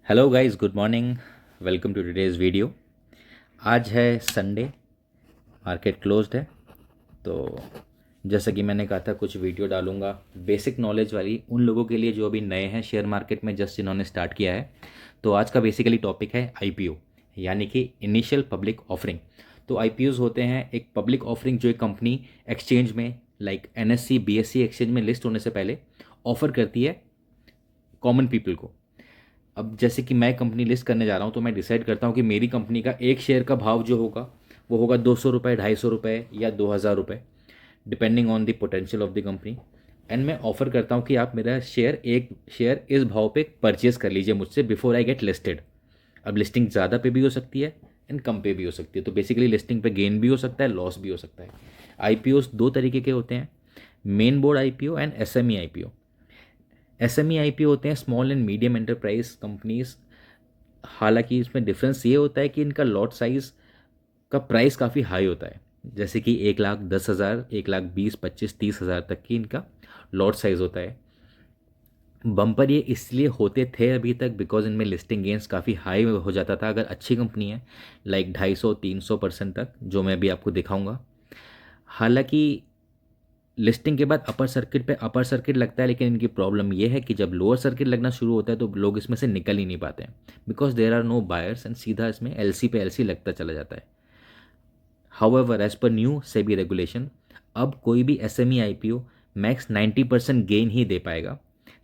Hello guys, good morning. Welcome to today's video. आज है Sunday, market closed है। तो जैसा कि मैंने कहा था, कुछ वीडियो डालूंगा बेसिक नॉलेज वाली उन लोगों के लिए जो अभी नए हैं शेयर मार्केट में, जस्ट जिन्होंने स्टार्ट किया है। तो आज का बेसिकली टॉपिक है आईपीओ, यानी कि इनिशियल पब्लिक ऑफरिंग। तो आईपीओज होते हैं एक पब्लिक ऑफरिंग जो एक कंपनी एक्सचेंज में, लाइक एनएससी बीएससी एक्सचेंज में लिस्ट होने से पहले ऑफर करती है कॉमन पीपल को। अब जैसे कि मैं कंपनी लिस्ट करने जा रहा हूँ, तो मैं डिसाइड करता हूँ कि मेरी कंपनी का एक शेयर का भाव जो होगा वो होगा 200 रुपये, 250 रुपये या 2000 रुपये, depending on the potential of the company. And मैं ऑफर करता हूँ कि आप मेरा शेयर, एक शेयर इस भाव पे परचेज कर लीजिए मुझसे बिफोर आई गेट लिस्टेड। अब लिस्टिंग ज़्यादा पे भी हो सकती है एंड कम पे भी हो सकती है, तो बेसिकली लिस्टिंग पे गेन भी हो सकता है, लॉस भी हो सकता है। आईपीओ दो तरीके के होते हैं, main board IPO and SME IPO. SME IPO होते हैं small and medium enterprise companies. हालांकि इसमें डिफरेंस ये होता है कि इनका लॉट साइज का प्राइस काफ़ी हाई होता है, जैसे कि 1,10,000, 1,20,000, 25,000, 30,000 तक की इनका लॉट साइज होता है। बम्पर ये इसलिए होते थे अभी तक बिकॉज इनमें लिस्टिंग गेंस काफ़ी हाई हो जाता था अगर अच्छी कंपनी है, लाइक 250-300% तक, जो मैं भी आपको दिखाऊंगा। हालांकि लिस्टिंग के बाद अपर सर्किट लगता है, लेकिन इनकी प्रॉब्लम यह है कि जब लोअर सर्किट लगना शुरू होता है तो लोग इसमें से निकल ही नहीं पाते हैं, because there are no buyers, and सीधा इसमें एलसी पे एलसी लगता चला जाता है। However, as per new SEBI regulation, अब कोई भी एसएमई आईपीओ मैक्स 90% गेन ही दे पाएगा।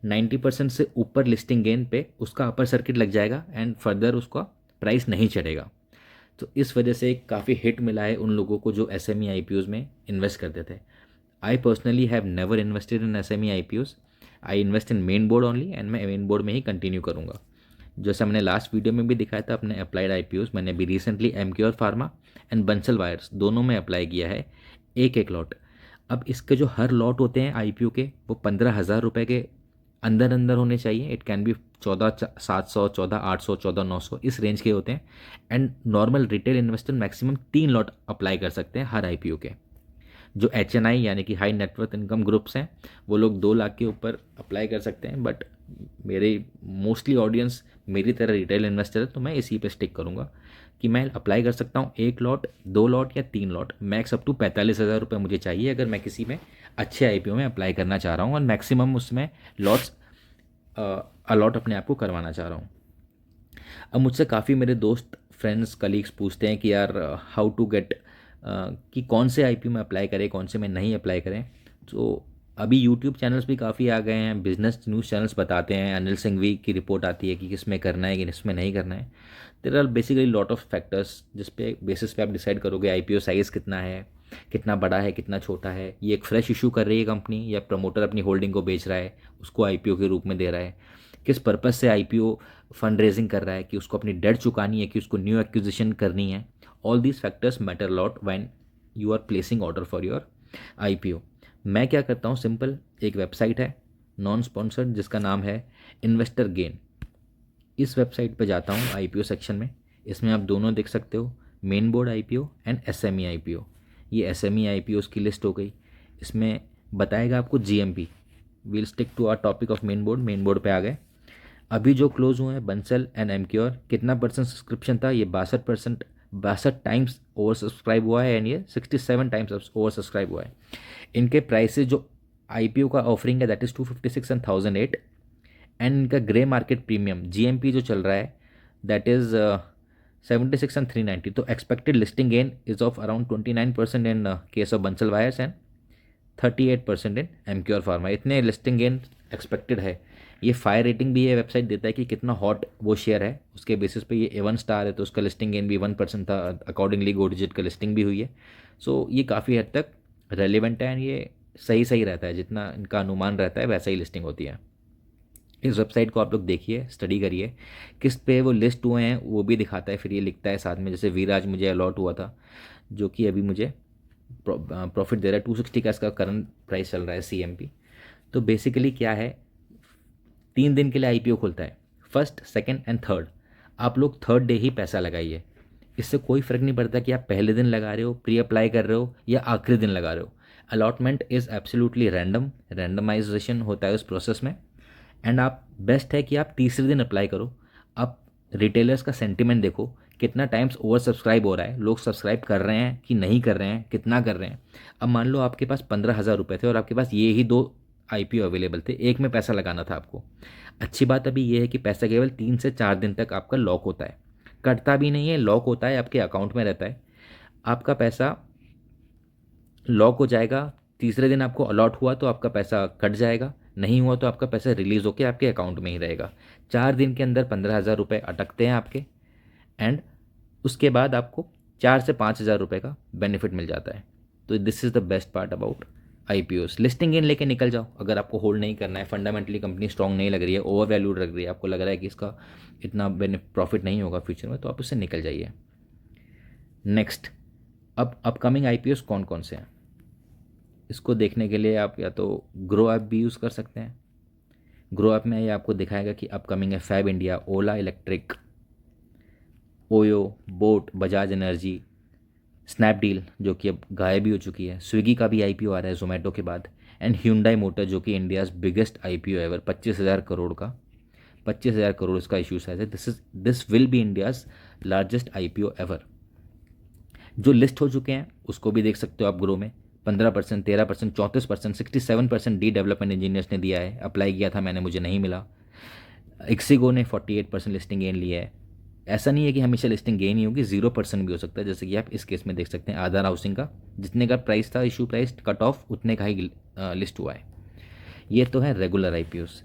90% से ऊपर लिस्टिंग गेन पे उसका अपर सर्किट लग जाएगा एंड फर्दर उसका प्राइस नहीं चढ़ेगा। तो इस वजह से काफ़ी हिट मिला है उन लोगों को जो एसएमई आईपीओज में इन्वेस्ट करते थे। I personally have never invested in SME IPOs. I invest in main board only, and मैं मेन बोर्ड में ही कंटिन्यू करूँगा। जैसा मैंने लास्ट वीडियो में भी दिखाया था अपने अप्लाइड आईपीओज, मैंने भी recently Emcure pharma and Bansal wires दोनों में अप्लाई किया है, एक एक लॉट। अब इसके जो हर लॉट होते हैं आईपीओ के, वो 15,000 रुपये के अंदर अंदर होने चाहिए। इट कैन बी 14,700, 14,800, 14,900, इस रेंज के होते हैं। And normal retail investor maximum 3 lot apply कर सकते हैं हर आईपीओ के। जो HNI यानी कि हाई नेटवर्थ इनकम ग्रुप्स हैं, वो लोग 2 लाख के ऊपर अप्लाई कर सकते हैं, बट मेरे मोस्टली ऑडियंस मेरी तरह रिटेल इन्वेस्टर है, तो मैं इसी पे स्टिक करूँगा कि मैं अप्लाई कर सकता हूँ 1 लॉट, 2 लॉट या 3 लॉट। मैक्स अप टू 45,000 रुपये मुझे चाहिए अगर मैं किसी में अच्छे आईपीओ में अप्लाई करना चाह रहा हूँ, और मैक्सिमम उसमें लॉट्स अलॉट अपने आप को करवाना चाह रहा हूँ। अब मुझसे काफ़ी मेरे दोस्त, फ्रेंड्स, कलीग्स पूछते हैं कि यार हाउ टू गेट, कि कौन से आईपीओ में अप्लाई करें, कौन से में नहीं अप्लाई करें। तो अभी यूट्यूब चैनल्स भी काफ़ी आ गए हैं, बिजनेस न्यूज़ चैनल्स बताते हैं, अनिल सिंघवी की रिपोर्ट आती है कि किस में करना है कि किस में नहीं करना है। There are basically lot of factors जिस पे बेसिस पे आप डिसाइड करोगे आईपीओ साइज़ कितना है, कितना बड़ा है, कितना छोटा है, ये एक फ्रेश इशू कर रही है कंपनी या प्रमोटर अपनी होल्डिंग को बेच रहा है, उसको आईपीओ के रूप में दे रहा है, किस पर्पज़ से आईपीओ फंड रेजिंग कर रहा है, कि उसको अपनी डेट चुकानी है, कि उसको न्यू एक्विजिशन करनी है। All these factors matter lot when you are placing order for your IPO. मैं क्या करता हूँ, सिंपल, एक वेबसाइट है नॉन स्पॉन्सर्ड जिसका नाम है इन्वेस्टर गेन। इस वेबसाइट पे जाता हूँ आईपीओ सेक्शन में, इसमें आप दोनों देख सकते हो, main board IPO and SME IPO. ये एसएमई आईपीओ की लिस्ट हो गई। इसमें बताएगा आपको GMP. We'll stick to our topic of main board. Main board पे आ गए। अभी जो क्लोज हुए हैं बंसल एंड एमक्योर, कितना परसेंट सब्सक्रिप्शन था, ये 62%, 62 टाइम्स ओवर सब्सक्राइब हुआ है, एंड ये 67 टाइम्स ओवर सब्सक्राइब हुआ है। इनके प्राइसेस जो आईपीओ का ऑफरिंग है दैट इज़ 256 एंड 1008, एंड इनका ग्रे मार्केट प्रीमियम जीएमपी जो चल रहा है दैट इज़ 76 एंड 390। तो expected listing gain is of around 29% in case of Bansal wires and 38% in Emcure pharma. इतने लिस्टिंग गेन एक्सपेक्टेड है। ये फायर रेटिंग भी ये वेबसाइट देता है कि कितना हॉट वो शेयर है, उसके बेसिस पे ये A1 स्टार है तो उसका लिस्टिंग गेन भी 1% था, अकॉर्डिंगली गो डिजिट का लिस्टिंग भी हुई है। सो ये काफ़ी हद तक रेलिवेंट है, एंड ये सही सही रहता है, जितना इनका अनुमान रहता है वैसा ही लिस्टिंग होती है। इस वेबसाइट को आप लोग देखिए, स्टडी करिए, किस पे वो लिस्ट हुए हैं वो भी दिखाता है, फिर ये लिखता है साथ में, जैसे वीराज मुझे अलॉट हुआ था जो कि अभी मुझे प्रॉफिट दे रहा है, 260 का इसका करंट प्राइस चल रहा है CMP। तो बेसिकली क्या है, 3 दिन के लिए आईपीओ खुलता है, फर्स्ट, सेकंड एंड थर्ड। आप लोग थर्ड डे ही पैसा लगाइए। इससे कोई फ़र्क नहीं पड़ता कि आप पहले दिन लगा रहे हो, प्री अप्लाई कर रहे हो, या आखिरी दिन लगा रहे हो। Allotment is absolutely random, randomization होता है उस प्रोसेस में। एंड आप बेस्ट है कि आप तीसरे दिन अप्लाई करो। आप रिटेलर्स का सेंटिमेंट देखो, कितना टाइम्स ओवर सब्सक्राइब हो रहा है, लोग सब्सक्राइब कर रहे हैं कि नहीं कर रहे हैं, कितना कर रहे हैं। अब मान लो आपके पास 15,000 रुपये थे और आपके पास ये ही 2 IPO अवेलेबल थे, एक में पैसा लगाना था आपको। अच्छी बात अभी ये है कि पैसा केवल 3 से 4 दिन तक आपका लॉक होता है, कटता भी नहीं है, लॉक होता है, आपके अकाउंट में रहता है। आपका पैसा लॉक हो जाएगा, तीसरे दिन आपको अलॉट हुआ तो आपका पैसा कट जाएगा, नहीं हुआ तो आपका पैसा रिलीज़ होकर आपके अकाउंट में ही रहेगा। 4 दिन के अंदर 15,000 रुपये अटकते हैं आपके, एंड उसके बाद आपको 4 से 5 हज़ार रुपये का बेनिफिट मिल जाता है। तो this is the best part about IPOs। Listing gain लेके निकल जाओ, अगर आपको होल्ड नहीं करना है, फंडामेंटली कंपनी स्ट्रॉन्ग नहीं लग रही है, ओवर वैल्यूड लग रही है, आपको लग रहा है कि इसका इतना प्रॉफिट नहीं होगा फ्यूचर में, तो आप उससे निकल जाइए। नेक्स्ट, अब अपकमिंग IPOs कौन कौन से हैं, इसको देखने के लिए आप या तो ग्रो ऐप भी यूज़ कर सकते हैं। ग्रो ऐप में ये आपको दिखाएगा कि अपकमिंग है Fabindia, Ola electric, OYO, boAt, Bajaj energy, Snapdeal जो कि अब गायब भी हो चुकी है, स्विगी का भी IPO आ रहा है जोमेटो के बाद, एंड ह्यूंडई मोटर जो कि India's biggest IPO ever, 25,000 crore का, 25,000 करोड़ इसका इशू साइज है। This will be India's largest IPO ever. जो लिस्ट हो चुके हैं उसको भी देख सकते हो आप ग्रो में, 15%, 13%, 34%, 67% डी डेवलपमेंट इंजीनियर्स ने दिया है, अप्लाई किया था मैंने, मुझे नहीं मिला। इक्सिगो ने 48% लिस्टिंग गेन लिया है। ऐसा नहीं है कि हमेशा लिस्टिंग गेन ही होगी, 0% भी हो सकता है, जैसे कि आप इस केस में देख सकते हैं आधार हाउसिंग का जितने का प्राइस था, इशू प्राइस कट ऑफ उतने का ही लिस्ट हुआ है। ये तो है रेगुलर IPOs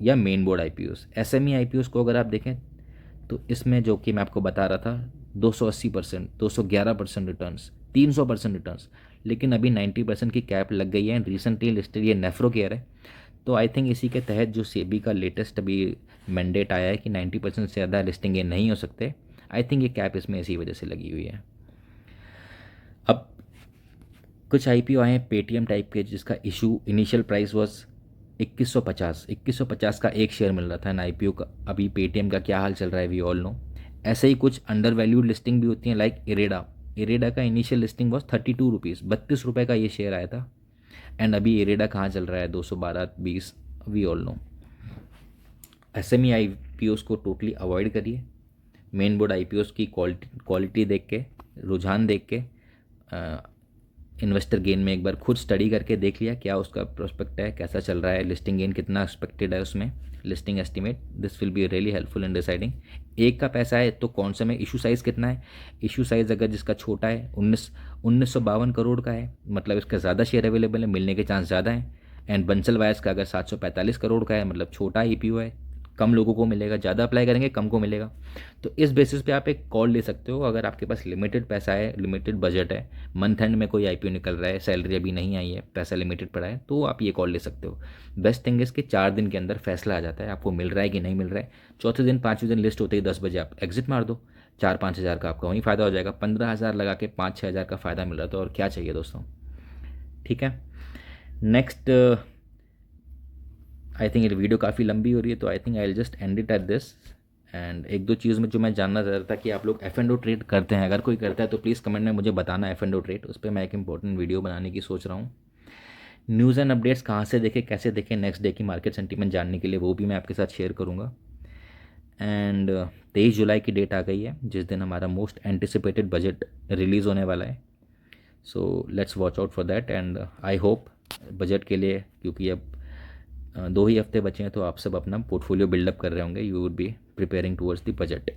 या main board IPOs। SME IPOs को अगर आप देखें तो इसमें जो कि मैं आपको बता रहा था 280%, 211% रिटर्न्स, 300% रिटर्न्स, लेकिन अभी 90% की कैप लग गई है। रिसेंटली लिस्टेड ये नेफ्रो केयर है, तो आई थिंक इसी के तहत जो सेबी का लेटेस्ट अभी मैंडेट आया है कि 90% से ज़्यादा लिस्टिंग ये नहीं हो सकते, आई थिंक ये कैप इसमें इसी वजह से लगी हुई है। अब कुछ IPO आए हैं पेटीएम टाइप के, जिसका इशू इनिशियल प्राइस वॉज 2150 का एक शेयर मिल रहा था ना IPO का। अभी पेटीएम का क्या हाल चल रहा है वी ऑल नो। ऐसे ही कुछ अंडर वैल्यूड लिस्टिंग भी होती हैं, लाइक इरेडा का इनिशियल लिस्टिंग वॉज 32 रुपीज़, 32 रुपये का ये शेयर आया था, एंड अभी इरेडा कहाँ चल रहा है, 212-20, we all know. SME IPOs को टोटली अवॉइड करिए। मेन बोर्ड IPOs की क्वालिटी देख के, रुझान देख के, इन्वेस्टर गेन में एक बार खुद स्टडी करके देख लिया क्या उसका प्रोस्पेक्ट है, कैसा चल रहा है, लिस्टिंग गेन कितना एक्सपेक्टेड है उसमें, listing estimate, this will be really helpful in deciding. एक का पैसा है तो कौन सा में, इशू साइज़ कितना है, इशू साइज़ अगर जिसका छोटा है 1952 करोड़ का है, मतलब इसका ज़्यादा शेयर अवेलेबल है, मिलने के चांस ज़्यादा हैं। एंड बंसल वायर्स का अगर 745 करोड़ का है, मतलब छोटा IPO है, कम लोगों को मिलेगा, ज़्यादा अप्लाई करेंगे कम को मिलेगा। तो इस बेसिस पे आप एक कॉल ले सकते हो। अगर आपके पास लिमिटेड पैसा है, लिमिटेड बजट है, मंथ एंड में कोई IPO निकल रहा है, सैलरी अभी नहीं आई है, पैसा लिमिटेड पड़ा है, तो आप ये कॉल ले सकते हो। बेस्ट थिंग इज़ कि 4 दिन के अंदर फैसला आ जाता है, आपको मिल रहा है कि नहीं मिल रहा है। चौथे दिन 5वें दिन लिस्ट होते ही 10 बजे आप एग्जिट मार दो, 4-5 हज़ार का आपका वहीं फ़ायदा हो जाएगा। 15,000 लगा के 5-6 हज़ार का फ़ायदा मिल रहा था, और क्या चाहिए दोस्तों। ठीक है, नेक्स्ट, आई थिंक ये वीडियो काफ़ी लंबी हो रही है, तो I think I will just and it at this. And एक दो चीज़ में जो मैं जानना चाह रहा था कि आप लोग F&O ट्रेड करते हैं, अगर कोई करता है तो प्लीज़ कमेंट में मुझे बताना F&O ट्रेड, उस पर मैं एक इंपॉर्टेंट वीडियो बनाने की सोच रहा हूँ। न्यूज़ एंड अपडेट्स कहाँ से देखें, कैसे देखें, नेक्स्ट डे की मार्केट सेंटीमेंट जानने के लिए, वो भी मैं आपके साथ शेयर करूँगा। एंड 23 जुलाई की डेट आ गई है, जिस दिन हमारा मोस्ट एंटिसिपेटेड बजट रिलीज़ होने वाला है। So let's watch out for that, and I hope budget के लिए, क्योंकि अब 2 ही हफ्ते बचे हैं, तो आप सब अपना पोर्टफोलियो बिल्डअप कर रहे होंगे, you would be preparing towards the budget.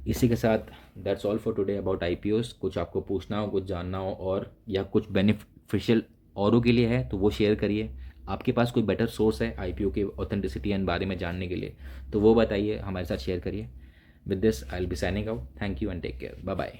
इसी के साथ that's all for today about IPOs। कुछ आपको पूछना हो, कुछ जानना हो, और या कुछ बेनिफिशियल औरों के लिए है तो वो शेयर करिए। आपके पास कोई बेटर सोर्स है IPO के ऑथेंटिसिटी एंड बारे में जानने के लिए, तो वो बताइए, हमारे साथ शेयर करिए। With this I will be signing out. Thank you and take care, bye bye.